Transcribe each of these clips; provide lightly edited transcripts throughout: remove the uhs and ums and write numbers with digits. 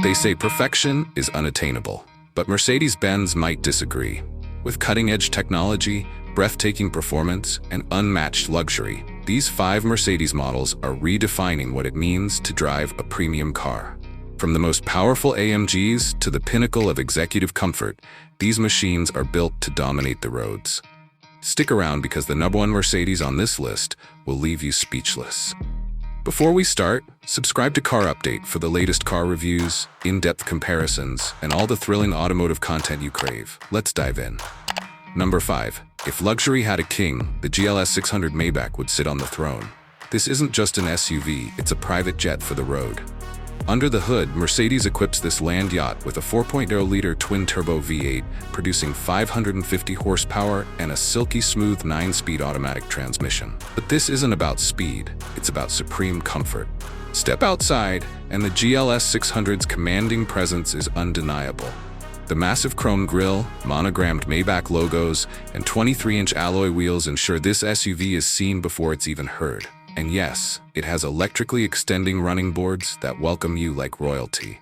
They say perfection is unattainable, but Mercedes-Benz might disagree. With cutting-edge technology, breathtaking performance, and unmatched luxury, these 5 Mercedes models are redefining what it means to drive a premium car. From the most powerful AMGs to the pinnacle of executive comfort, these machines are built to dominate the roads. Stick around because the #1 Mercedes on this list will leave you speechless. Before we start, subscribe to Car Update for the latest car reviews, in-depth comparisons, and all the thrilling automotive content you crave. Let's dive in. Number 5. If luxury had a king, the GLS 600 Maybach would sit on the throne. This isn't just an SUV, it's a private jet for the road. Under the hood, Mercedes equips this land yacht with a 4.0-liter twin-turbo V8, producing 550 horsepower and a silky smooth 9-speed automatic transmission. But this isn't about speed, it's about supreme comfort. Step outside, and the GLS 600's commanding presence is undeniable. The massive chrome grille, monogrammed Maybach logos, and 23-inch alloy wheels ensure this SUV is seen before it's even heard. And yes, it has electrically extending running boards that welcome you like royalty.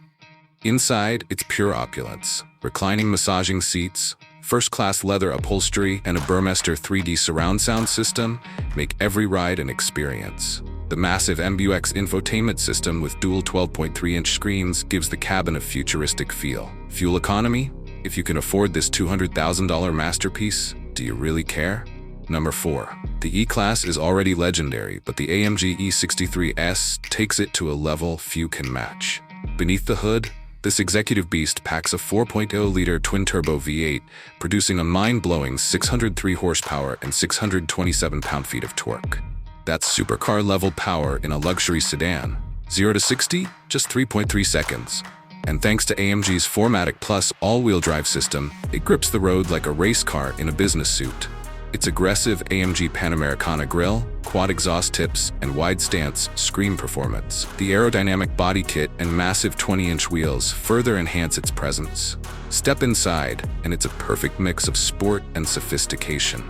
Inside, it's pure opulence. Reclining massaging seats, first-class leather upholstery, and a Burmester 3D surround sound system make every ride an experience. The massive MBUX infotainment system with dual 12.3-inch screens gives the cabin a futuristic feel. Fuel economy? If you can afford this $200,000 masterpiece, do you really care? Number 4. The E-Class is already legendary, but the AMG E63S takes it to a level few can match. Beneath the hood, this executive beast packs a 4.0-liter twin-turbo V8, producing a mind-blowing 603 horsepower and 627 pound-feet of torque. That's supercar-level power in a luxury sedan. 0 to 60, just 3.3 seconds. And thanks to AMG's 4MATIC Plus all-wheel drive system, it grips the road like a race car in a business suit. Its aggressive AMG Panamericana grille, quad exhaust tips, and wide stance scream performance. The aerodynamic body kit and massive 20-inch wheels further enhance its presence. Step inside, and it's a perfect mix of sport and sophistication.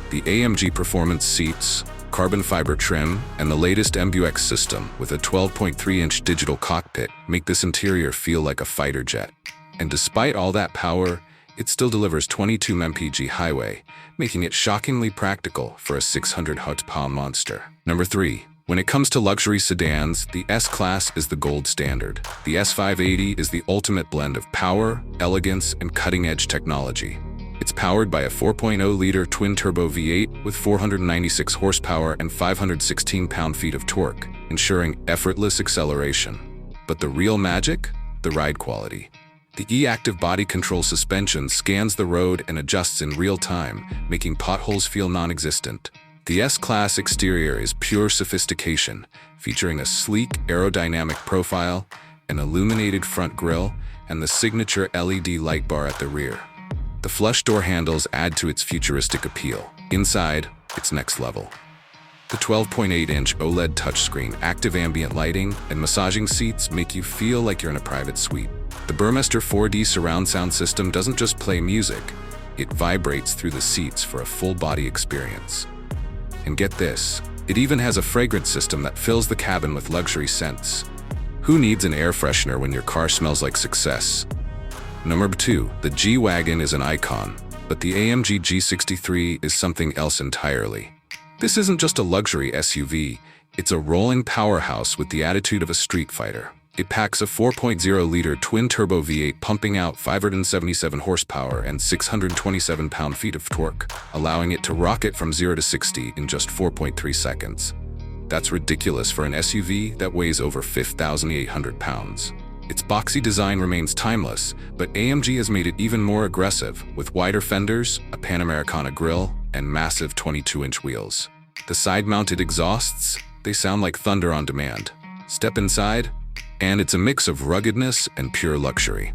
The AMG Performance seats, carbon fiber trim, and the latest MBUX system with a 12.3-inch digital cockpit make this interior feel like a fighter jet. And despite all that power, it still delivers 22 mpg highway, making it shockingly practical for a 600 horsepower monster. Number 3. When it comes to luxury sedans, the S-Class is the gold standard. The S580 is the ultimate blend of power, elegance, and cutting-edge technology. It's powered by a 4.0-liter twin-turbo V8 with 496 horsepower and 516 pound-feet of torque, ensuring effortless acceleration. But the real magic? The ride quality. The E-Active body control suspension scans the road and adjusts in real time, making potholes feel non-existent. The S-Class exterior is pure sophistication, featuring a sleek aerodynamic profile, an illuminated front grille, and the signature LED light bar at the rear. The flush door handles add to its futuristic appeal. Inside, it's next level. The 12.8-inch OLED touchscreen, active ambient lighting, and massaging seats make you feel like you're in a private suite. The Burmester 4D surround sound system doesn't just play music, it vibrates through the seats for a full-body experience. And get this, it even has a fragrance system that fills the cabin with luxury scents. Who needs an air freshener when your car smells like success? Number 2. The G-Wagon is an icon, but the AMG G63 is something else entirely. This isn't just a luxury SUV, it's a rolling powerhouse with the attitude of a street fighter. It packs a 4.0-liter twin-turbo V8 pumping out 577 horsepower and 627 pound-feet of torque, allowing it to rocket from 0 to 60 in just 4.3 seconds. That's ridiculous for an SUV that weighs over 5,800 pounds. Its boxy design remains timeless, but AMG has made it even more aggressive, with wider fenders, a Panamericana grille, and massive 22-inch wheels. The side-mounted exhausts, they sound like thunder on demand. Step inside, and it's a mix of ruggedness and pure luxury.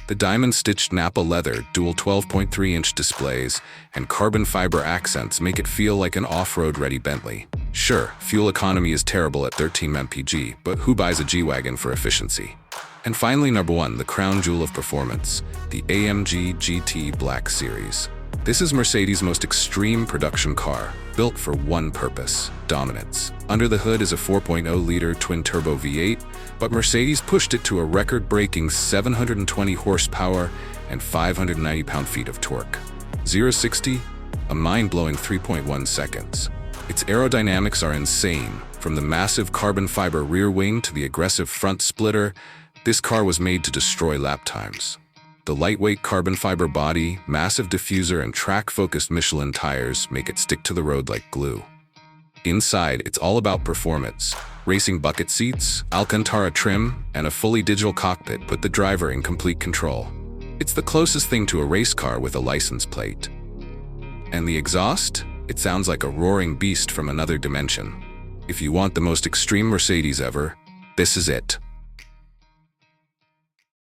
The diamond-stitched Napa leather, dual 12.3-inch displays, and carbon fiber accents make it feel like an off-road-ready Bentley. Sure, fuel economy is terrible at 13 mpg, but who buys a G-Wagon for efficiency? And finally, number 1, the crown jewel of performance, the AMG GT Black Series. This is Mercedes' most extreme production car, built for one purpose: dominance. Under the hood is a 4.0-liter twin-turbo V8, but Mercedes pushed it to a record-breaking 720 horsepower and 590 pound-feet of torque. 0-60, a mind-blowing 3.1 seconds. Its aerodynamics are insane. From the massive carbon fiber rear wing to the aggressive front splitter, this car was made to destroy lap times. The lightweight carbon fiber body, massive diffuser, and track-focused Michelin tires make it stick to the road like glue. Inside, it's all about performance. Racing bucket seats, Alcantara trim, and a fully digital cockpit put the driver in complete control. It's the closest thing to a race car with a license plate. And the exhaust? It sounds like a roaring beast from another dimension. If you want the most extreme Mercedes ever, this is it.